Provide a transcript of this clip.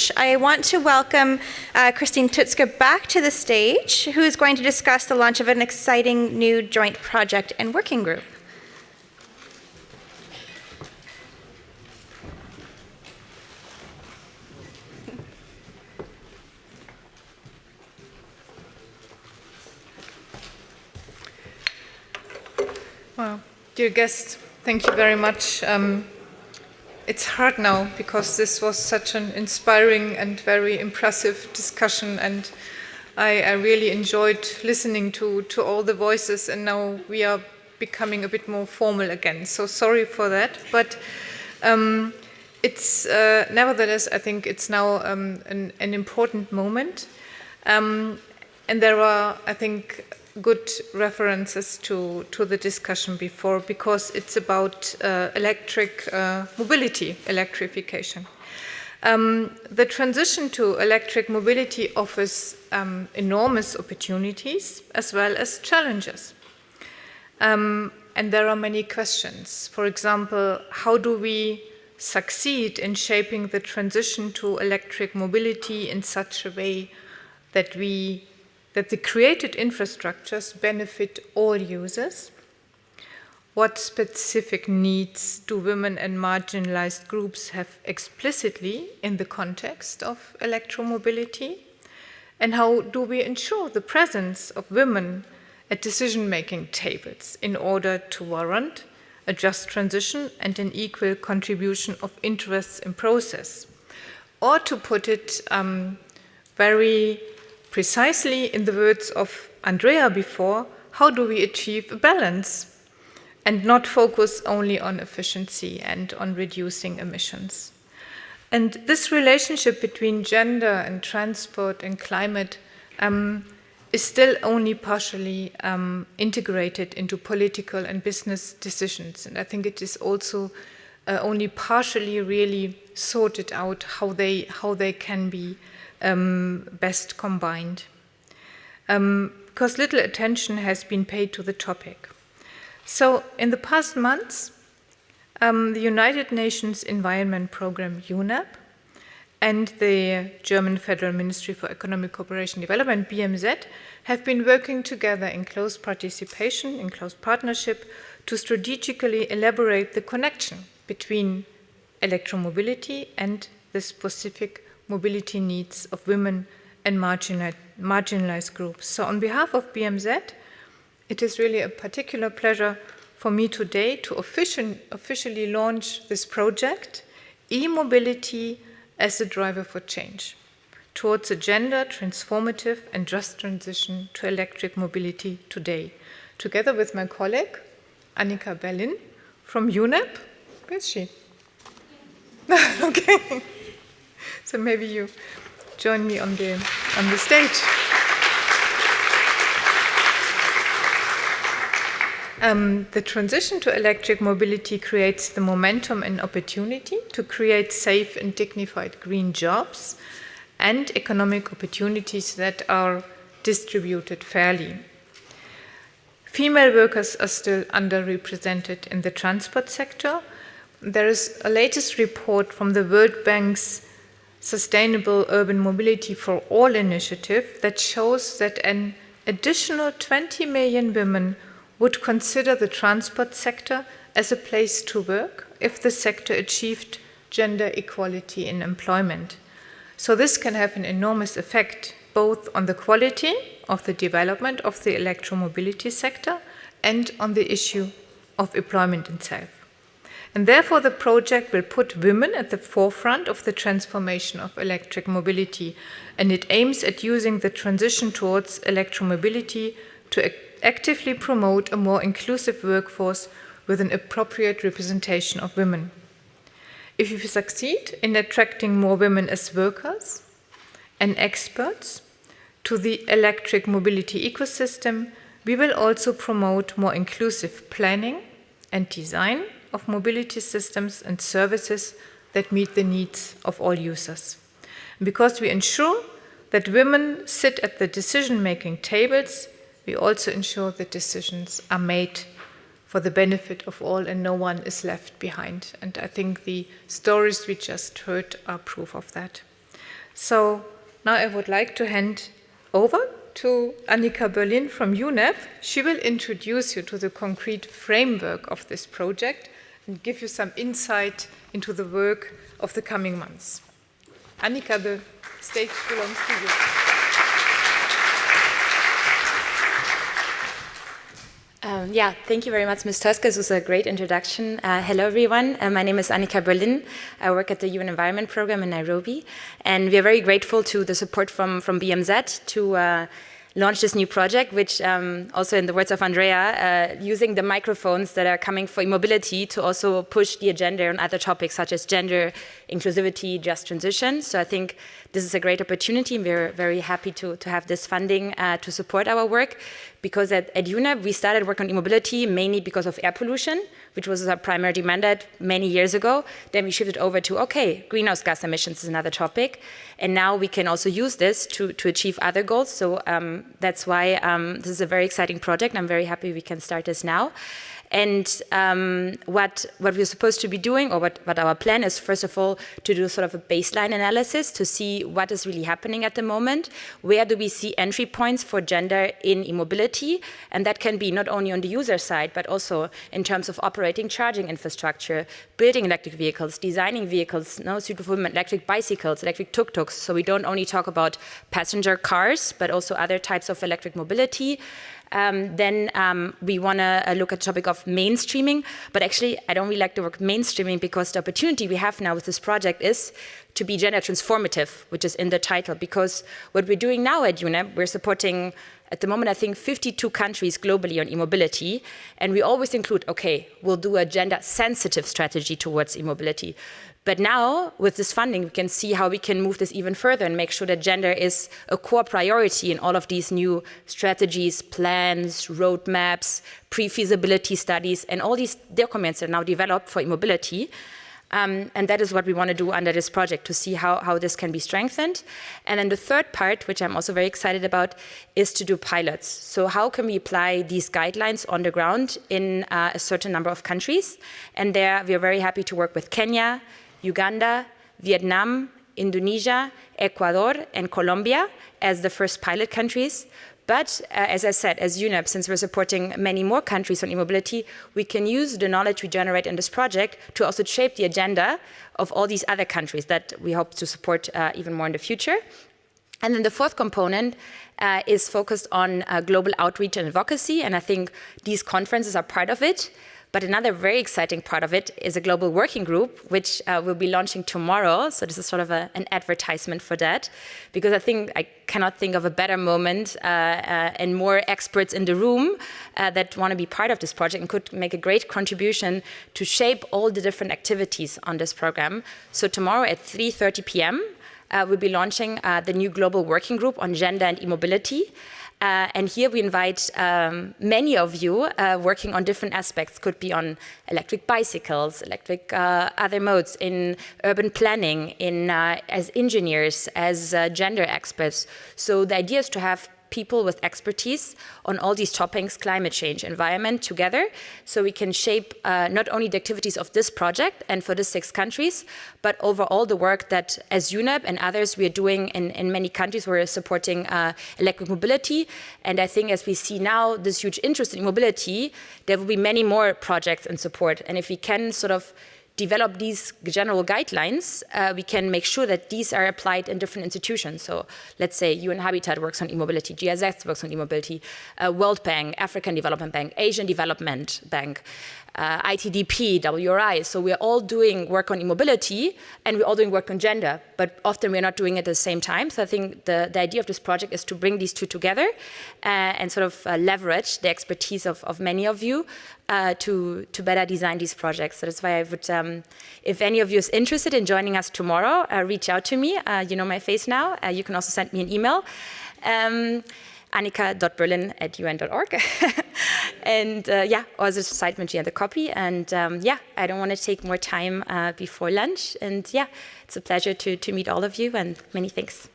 much. I want to welcome Christine Toetzke back to the stage, who is going to discuss the launch of an exciting new joint project and working group. Well, dear guests, thank you very much. It's hard now because this was such an inspiring and very impressive discussion, and I really enjoyed listening to all the voices, and now we are becoming a bit more formal again. So sorry for that, but it's nevertheless, I think it's now an important moment, and there are, I think, good references to the discussion before, because it's about electric mobility, electrification. The transition to electric mobility offers enormous opportunities as well as challenges. And there are many questions. For example, how do we succeed in shaping the transition to electric mobility in such a way that the created infrastructures benefit all users? What specific needs do women and marginalized groups have explicitly in the context of electromobility? And how do we ensure the presence of women at decision-making tables in order to warrant a just transition and an equal contribution of interests in process? Or to put it very precisely in the words of Andrea before, how do we achieve a balance and not focus only on efficiency and on reducing emissions? And this relationship between gender and transport and climate is still only partially integrated into political and business decisions. And I think it is also only partially really sorted out how they can be best combined, because little attention has been paid to the topic. So in the past months, the United Nations Environment Programme, UNEP, and the German Federal Ministry for Economic Cooperation and Development, BMZ, have been working together in close participation, in close partnership, to strategically elaborate the connection between electromobility and the specific mobility needs of women and marginalized groups. So on behalf of BMZ, it is really a particular pleasure for me today to officially launch this project, E-Mobility as a Driver for Change, towards a gender transformative and just transition to electric mobility today, together with my colleague, Annika Berlin from UNEP. Where's she? Okay. So maybe you join me on the stage. The transition to electric mobility creates the momentum and opportunity to create safe and dignified green jobs and economic opportunities that are distributed fairly. Female workers are still underrepresented in the transport sector. There is a latest report from the World Bank's Sustainable Urban Mobility for All initiative that shows that an additional 20 million women would consider the transport sector as a place to work if the sector achieved gender equality in employment. So this can have an enormous effect both on the quality of the development of the electromobility sector and on the issue of employment itself. And therefore, the project will put women at the forefront of the transformation of electric mobility, and it aims at using the transition towards electromobility to actively promote a more inclusive workforce with an appropriate representation of women. If we succeed in attracting more women as workers and experts to the electric mobility ecosystem, we will also promote more inclusive planning and design of mobility systems and services that meet the needs of all users. Because we ensure that women sit at the decision-making tables, we also ensure that decisions are made for the benefit of all and no one is left behind. And I think the stories we just heard are proof of that. So now I would like to hand over to Annika Berlin from UNEP. She will introduce you to the concrete framework of this project and give you some insight into the work of the coming months. Annika, the stage belongs to you. Thank you very much, Ms. Toetzke. This was a great introduction. Hello, everyone. My name is Annika Berlin. I work at the UN Environment Program in Nairobi, and we are very grateful to the support from BMZ to launch this new project, which also in the words of Andrea, using the microphones that are coming for e-mobility to also push the agenda on other topics such as gender, inclusivity, just transition. So I think this is a great opportunity, and we're very happy to have this funding to support our work, because at UNEP we started work on e-mobility mainly because of air pollution, which was our primary mandate many years ago. Then we shifted over to, okay, greenhouse gas emissions is another topic. And now we can also use this to achieve other goals. So that's why this is a very exciting project. I'm very happy we can start this now. And what we're supposed to be doing, or what our plan is, first of all, to do sort of a baseline analysis to see what is really happening at the moment. Where do we see entry points for gender in e-mobility? And that can be not only on the user side, but also in terms of operating charging infrastructure, building electric vehicles, designing vehicles suitable for electric bicycles, electric tuk-tuks. So we don't only talk about passenger cars, but also other types of electric mobility. Then we want to look at the topic of mainstreaming, but actually I don't really like the word mainstreaming, because the opportunity we have now with this project is to be gender transformative, which is in the title, because what we're doing now at UNEP, we're supporting at the moment, I think 52 countries globally on e-mobility, and we always include, okay, we'll do a gender-sensitive strategy towards e-mobility. But now, with this funding, we can see how we can move this even further and make sure that gender is a core priority in all of these new strategies, plans, roadmaps, pre-feasibility studies, and all these documents are now developed for e-mobility. And that is what we want to do under this project, to see how this can be strengthened. And then the third part, which I'm also very excited about, is to do pilots. So how can we apply these guidelines on the ground in a certain number of countries? And there we are very happy to work with Kenya, Uganda, Vietnam, Indonesia, Ecuador, and Colombia as the first pilot countries. But as I said, as UNEP, since we're supporting many more countries on e-mobility, we can use the knowledge we generate in this project to also shape the agenda of all these other countries that we hope to support even more in the future. And then the fourth component is focused on global outreach and advocacy, and I think these conferences are part of it. But another very exciting part of it is a global working group, which we'll be launching tomorrow. So this is sort of an advertisement for that, because I cannot think of a better moment and more experts in the room that want to be part of this project and could make a great contribution to shape all the different activities on this program. So tomorrow at 3:30 p.m., we'll be launching the new global working group on gender and e-mobility. And here we invite many of you working on different aspects. Could be on electric bicycles, electric other modes, in urban planning, as engineers, as gender experts. So the idea is to have people with expertise on all these topics, climate change, environment, together, so we can shape not only the activities of this project and for the 6 countries, but overall the work that as UNEP and others we are doing in many countries. We're supporting electric mobility, and I think as we see now this huge interest in mobility, there will be many more projects and support. And if we can sort of develop these general guidelines, we can make sure that these are applied in different institutions. So let's say UN Habitat works on e-mobility, GIZ works on e-mobility, World Bank, African Development Bank, Asian Development Bank, ITDP, WRI. So we're all doing work on e-mobility, and we're all doing work on gender, but often we're not doing it at the same time. So I think the idea of this project is to bring these two together and sort of leverage the expertise of many of you to better design these projects. So that's why I would, if any of you is interested in joining us tomorrow, reach out to me. You know my face now. You can also send me an email. Annika.berlin@un.org. And or the site mentioned the copy. And I don't want to take more time before lunch. And it's a pleasure to meet all of you, and many thanks.